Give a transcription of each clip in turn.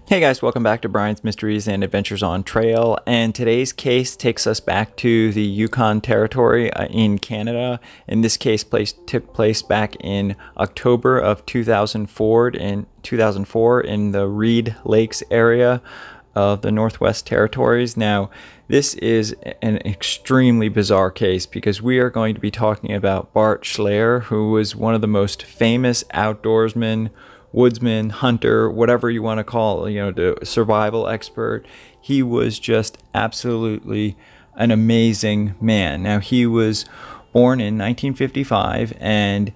Hey guys, welcome back to Brian's Mysteries and Adventures on Trail, and today's case takes us back to the Yukon territory in Canada. In this case, took place back in October of 2004 in the Reid Lakes area of the Northwest Territories. Now, this is an extremely bizarre case because we are going to be talking about Bart Schleyer, who was one of the most famous outdoorsmen, woodsman, hunter, whatever you want to call it, the survival expert. He was just absolutely an amazing man. Now, he was born in 1955, and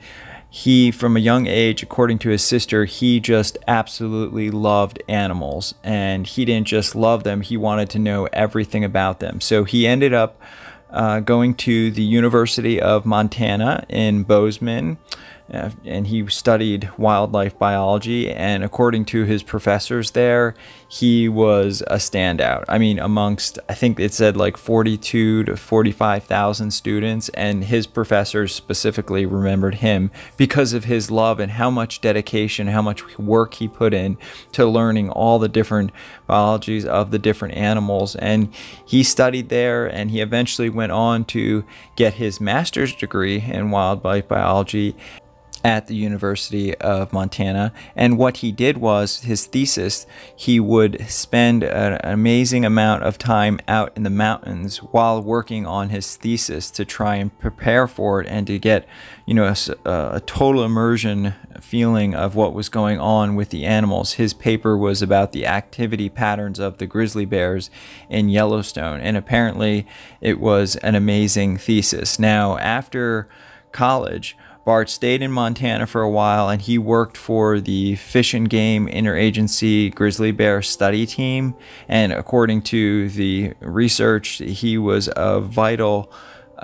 he, from a young age, according to his sister, he just absolutely loved animals. And he didn't just love them, he wanted to know everything about them. So he ended up going to the University of Montana in Bozeman, and he studied wildlife biology, and according to his professors there, he was a standout. I mean, amongst, I think it said like 42 to 45,000 students, and his professors specifically remembered him because of his love and how much dedication, how much work he put in to learning all the different biologies of the different animals. And he studied there, and he eventually went on to get his master's degree in wildlife biology at the University of Montana. And what he did was, his thesis, he would spend an amazing amount of time out in the mountains while working on his thesis to try and prepare for it and to get, a total immersion feeling of what was going on with the animals. His paper was about the activity patterns of the grizzly bears in Yellowstone, and apparently it was an amazing thesis. Now, after college, Bart stayed in Montana for a while, and he worked for the Fish and Game Interagency Grizzly Bear Study Team. And according to the research, he was a vital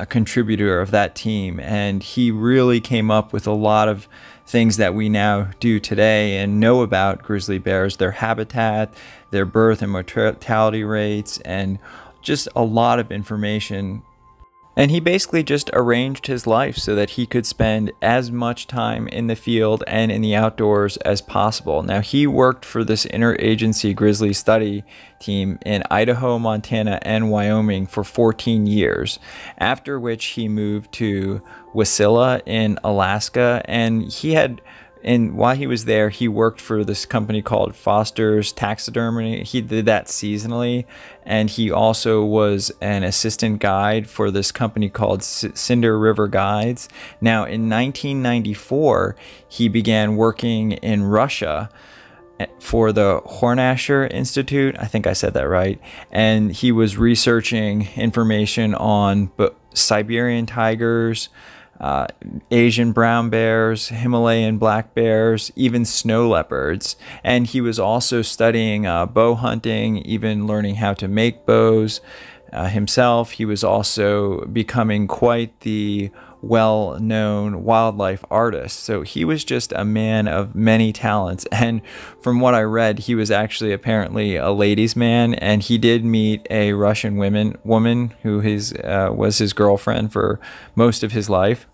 contributor of that team. And he really came up with a lot of things that we now do today and know about grizzly bears, their habitat, their birth and mortality rates, and just a lot of information. And he basically just arranged his life so that he could spend as much time in the field and in the outdoors as possible. Now, he worked for this interagency grizzly study team in Idaho, Montana, and Wyoming for 14 years, after which he moved to Wasilla in Alaska. And while he was there, he worked for this company called Foster's Taxidermy. He did that seasonally, and he also was an assistant guide for this company called Cinder River Guides. Now, in 1994, he began working in Russia for the Hornasher Institute. I think I said that right. And he was researching information on Siberian tigers, Asian brown bears, Himalayan black bears, even snow leopards. And he was also studying bow hunting, even learning how to make bows himself. He was also becoming quite the well-known wildlife artist. So he was just a man of many talents. And from what I read, he was actually apparently a ladies' man, and he did meet a Russian woman who was his girlfriend for most of his life.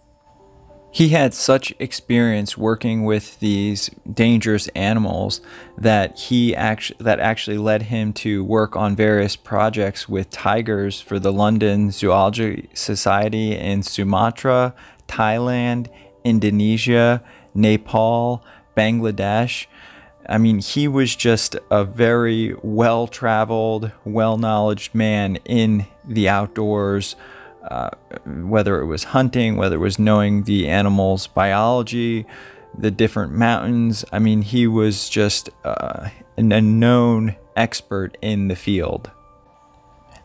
He had such experience working with these dangerous animals that actually led him to work on various projects with tigers for the London Zoology Society in Sumatra, Thailand, Indonesia, Nepal, Bangladesh. I mean, he was just a very well-traveled, well-knowledged man in the outdoors, whether it was hunting, whether it was knowing the animal's biology, the different mountains. I mean, he was just a known expert in the field.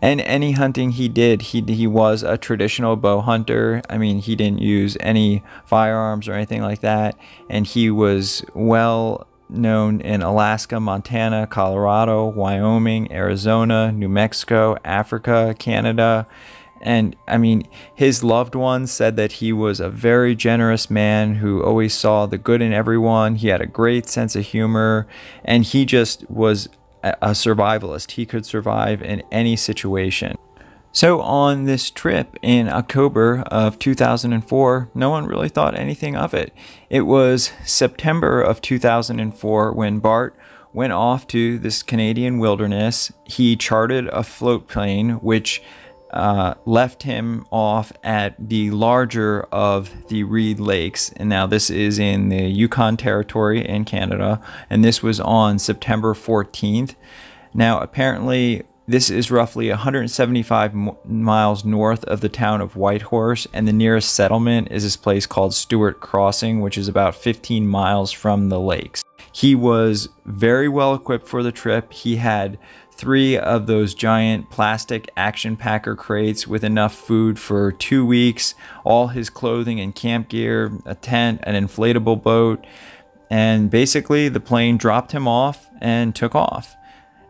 And any hunting he did, he was a traditional bow hunter. I mean, he didn't use any firearms or anything like that. And he was well known in Alaska, Montana, Colorado, Wyoming, Arizona, New Mexico, Africa, Canada. And I mean, his loved ones said that he was a very generous man who always saw the good in everyone. He had a great sense of humor, and he just was a survivalist. He could survive in any situation. So on this trip in October of 2004, no one really thought anything of it. It was September of 2004 when Bart went off to this Canadian wilderness. He chartered a float plane, which left him off at the larger of the Reid Lakes. And now this is in the Yukon territory in Canada. And this was on September 14th. Now, apparently, this is roughly 175 miles north of the town of Whitehorse, and the nearest settlement is this place called Stewart Crossing, which is about 15 miles from the lakes. He was very well equipped for the trip. He had 3 of those giant plastic action packer crates with enough food for 2 weeks, all his clothing and camp gear, a tent, an inflatable boat, and basically the plane dropped him off and took off.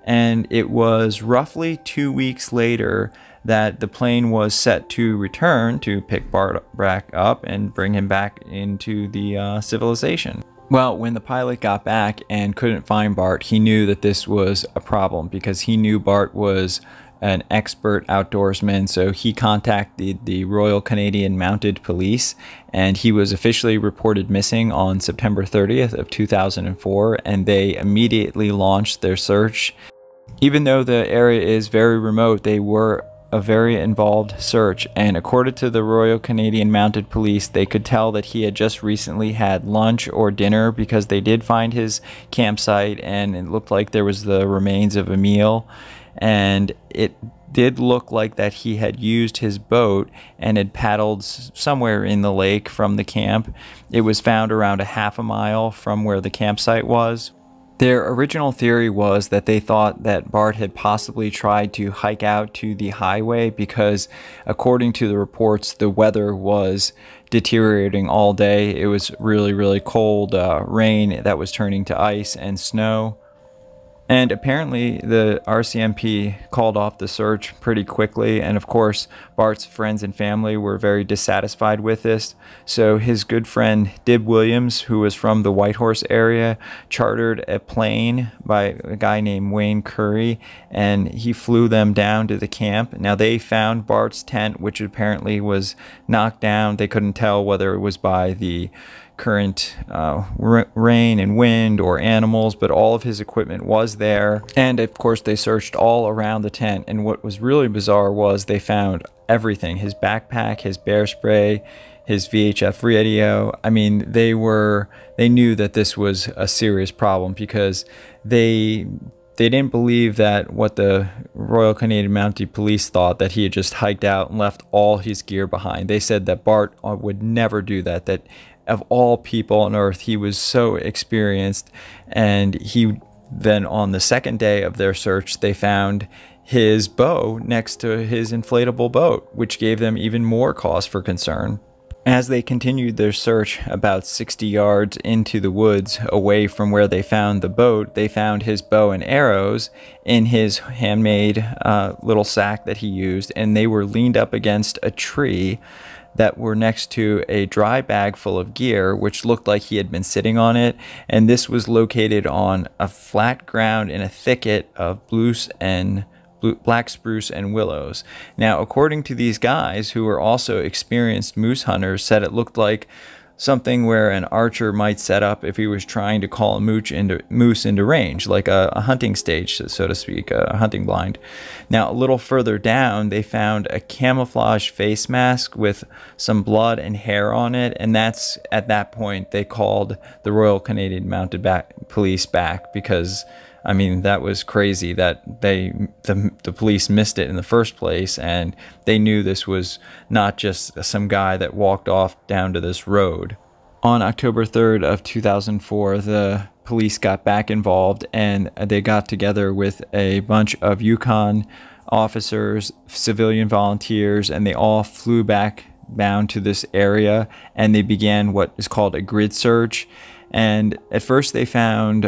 And it was roughly 2 weeks later that the plane was set to return to pick Bart back up and bring him back into the civilization. Well, when the pilot got back and couldn't find Bart, he knew that this was a problem because he knew Bart was an expert outdoorsman. So he contacted the Royal Canadian Mounted Police, and he was officially reported missing on September 30th of 2004, and they immediately launched their search. Even though the area is very remote, they were a very involved search, and according to the Royal Canadian Mounted Police, they could tell that he had just recently had lunch or dinner because they did find his campsite and it looked like there was the remains of a meal, and it did look like that he had used his boat and had paddled somewhere in the lake from the camp. It was found around a half a mile from where the campsite was. Their original theory was that they thought that Bart had possibly tried to hike out to the highway because, according to the reports, the weather was deteriorating all day. It was really, really cold, rain that was turning to ice and snow. And apparently the RCMP called off the search pretty quickly, and of course Bart's friends and family were very dissatisfied with this. So his good friend Dib Williams, who was from the Whitehorse area, chartered a plane by a guy named Wayne Curry, and he flew them down to the camp. Now they found Bart's tent, which apparently was knocked down. They couldn't tell whether it was by the current rain and wind or animals, but all of his equipment was there. And of course they searched all around the tent, and what was really bizarre was they found everything: his backpack, his bear spray, his VHF radio. I mean, they knew that this was a serious problem because they didn't believe that what the Royal Canadian Mounted Police thought, that he had just hiked out and left all his gear behind. They said that Bart would never do that, that of all people on earth, he was so experienced. And he then, on the second day of their search, they found his bow next to his inflatable boat, which gave them even more cause for concern. As they continued their search about 60 yards into the woods away from where they found the boat, they found his bow and arrows in his handmade little sack that he used, and they were leaned up against a tree that were next to a dry bag full of gear, which looked like he had been sitting on it. And this was located on a flat ground in a thicket of black spruce and willows. Now, according to these guys, who were also experienced moose hunters, said it looked like something where an archer might set up if he was trying to call a moose into range, like a hunting stage, so to speak, a hunting blind. Now, a little further down, they found a camouflage face mask with some blood and hair on it, and that's, at that point, they called the Royal Canadian Mounted Police back because, I mean, that was crazy that the police missed it in the first place, and they knew this was not just some guy that walked off down to this road. On October 3rd of 2004, the police got back involved, and they got together with a bunch of Yukon officers, civilian volunteers, and they all flew back down to this area, and they began what is called a grid search. And at first they found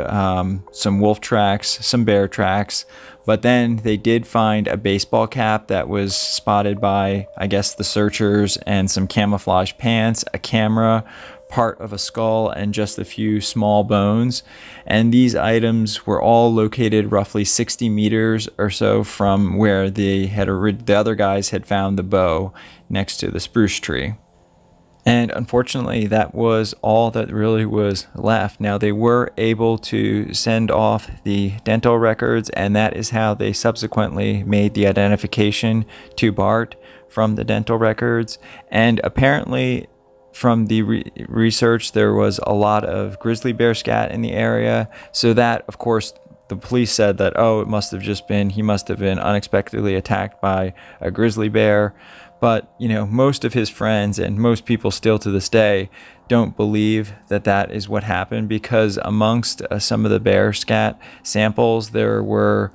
some wolf tracks, some bear tracks, but then they did find a baseball cap that was spotted by, I guess, the searchers, and some camouflage pants, a camera, part of a skull, and just a few small bones. And these items were all located roughly 60 meters or so from where the other guys had found the bow next to the spruce tree. And unfortunately, that was all that really was left. Now, they were able to send off the dental records, and that is how they subsequently made the identification to Bart from the dental records. And apparently, from the research, there was a lot of grizzly bear scat in the area. So that, of course, the police said that, oh, it must have just been, he must have been unexpectedly attacked by a grizzly bear. But, you know, most of his friends and most people still to this day don't believe that that is what happened, because amongst some of the bear scat samples, there were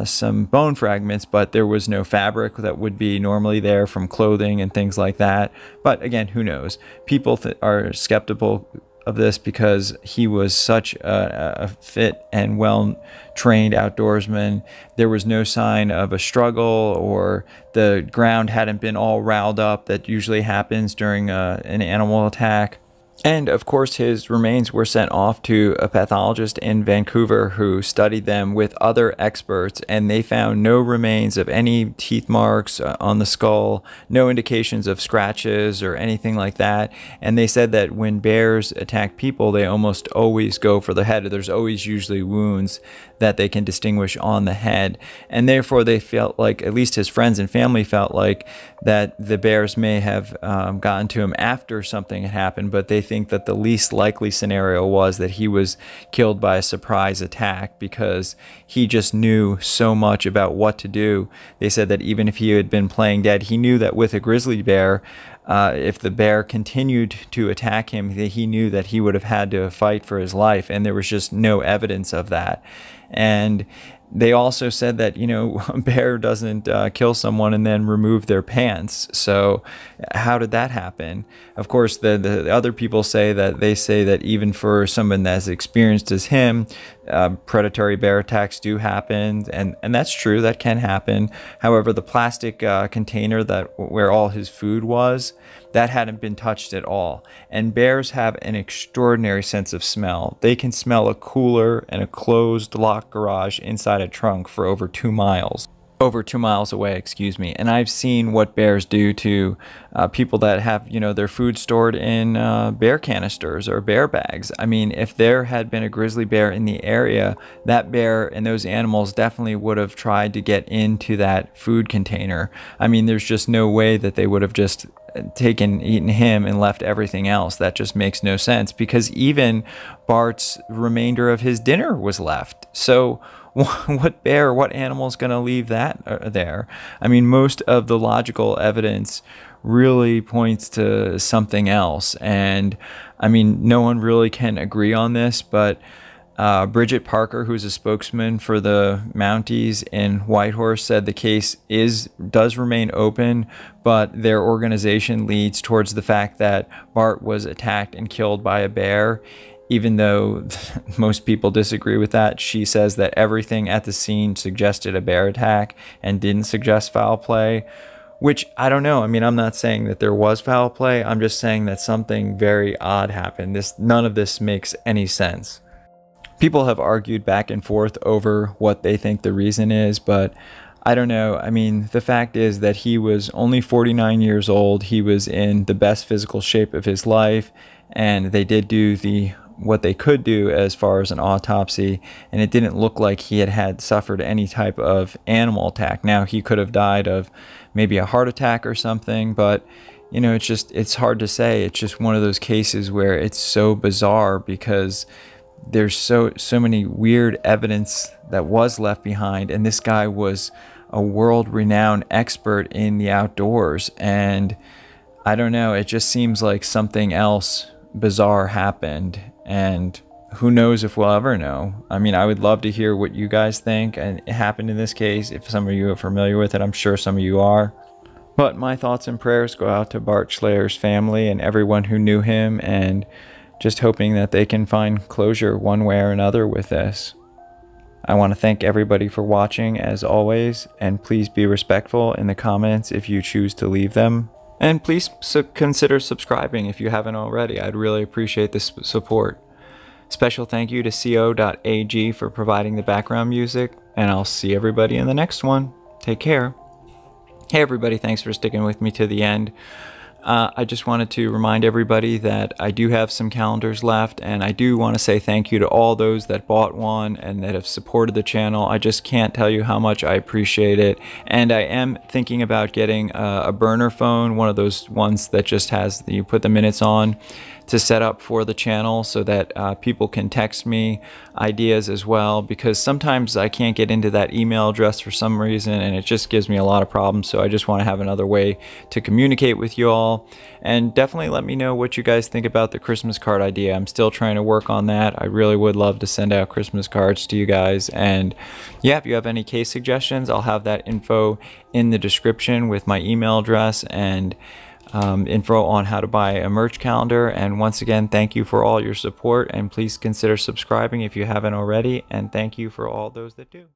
some bone fragments, but there was no fabric that would be normally there from clothing and things like that. But again, who knows? People are skeptical of this because he was such a fit and well-trained outdoorsman. There was no sign of a struggle, or the ground hadn't been all riled up that usually happens during an animal attack. And of course, his remains were sent off to a pathologist in Vancouver who studied them with other experts, and they found no remains of any teeth marks on the skull, no indications of scratches or anything like that. And they said that when bears attack people, they almost always go for the head. There's always usually wounds that they can distinguish on the head. And therefore, they felt like, at least his friends and family felt like, that the bears may have gotten to him after something had happened, but they think that the least likely scenario was that he was killed by a surprise attack, because he just knew so much about what to do. They said that even if he had been playing dead, he knew that with a grizzly bear, if the bear continued to attack him, he knew that he would have had to fight for his life, and there was just no evidence of that. And they also said that, you know, a bear doesn't kill someone and then remove their pants. So how did that happen? Of course, the other people say that even for someone that's experienced as him, predatory bear attacks do happen, and that's true, that can happen. However, the plastic container where all his food was, that hadn't been touched at all. And bears have an extraordinary sense of smell. They can smell a cooler and a closed locked garage inside a trunk for over 2 miles. Over 2 miles away, excuse me. And I've seen what bears do to people that have, you know, their food stored in bear canisters or bear bags. I mean, if there had been a grizzly bear in the area, that bear and those animals definitely would have tried to get into that food container. I mean, there's just no way that they would have just eaten him and left everything else. That just makes no sense, because even Bart's remainder of his dinner was left. So what bear, what animal is going to leave that there? I mean, most of the logical evidence really points to something else. And I mean, no one really can agree on this, but Bridget Parker, who's a spokesman for the Mounties in Whitehorse, said the case does remain open, but their organization leads towards the fact that Bart was attacked and killed by a bear. Even though most people disagree with that, she says that everything at the scene suggested a bear attack and didn't suggest foul play, which I don't know. I mean, I'm not saying that there was foul play. I'm just saying that something very odd happened. None of this makes any sense. People have argued back and forth over what they think the reason is, but I don't know. I mean, the fact is that he was only 49 years old. He was in the best physical shape of his life, and they did do what they could do as far as an autopsy, and it didn't look like he had suffered any type of animal attack. Now, he could have died of maybe a heart attack or something, but you know, it's hard to say. It's just one of those cases where it's so bizarre, because there's so many weird evidence that was left behind, and this guy was a world-renowned expert in the outdoors, and I don't know, it just seems like something else bizarre happened, and who knows if we'll ever know. I mean, I would love to hear what you guys think and it happened in this case. If some of you are familiar with it, I'm sure some of you are. But my thoughts and prayers go out to Bart Schleyer's family and everyone who knew him, and just hoping that they can find closure one way or another with this. I want to thank everybody for watching as always, and please be respectful in the comments if you choose to leave them. And please consider subscribing if you haven't already. I'd really appreciate this support. Special thank you to co.ag for providing the background music, and I'll see everybody in the next one. Take care. Hey everybody, thanks for sticking with me to the end. I just wanted to remind everybody that I do have some calendars left, and I do want to say thank you to all those that bought one and that have supported the channel. I just can't tell you how much I appreciate it. And I am thinking about getting a burner phone, one of those ones that just has, you put the minutes on, to set up for the channel so that people can text me ideas as well, because sometimes I can't get into that email address for some reason and it just gives me a lot of problems. So I just want to have another way to communicate with you all. And definitely let me know what you guys think about the Christmas card idea. I'm still trying to work on that. I really would love to send out Christmas cards to you guys. And yeah, if you have any case suggestions, I'll have that info in the description with my email address and info on how to buy a merch calendar. And once again, thank you for all your support, and please consider subscribing if you haven't already, and thank you for all those that do.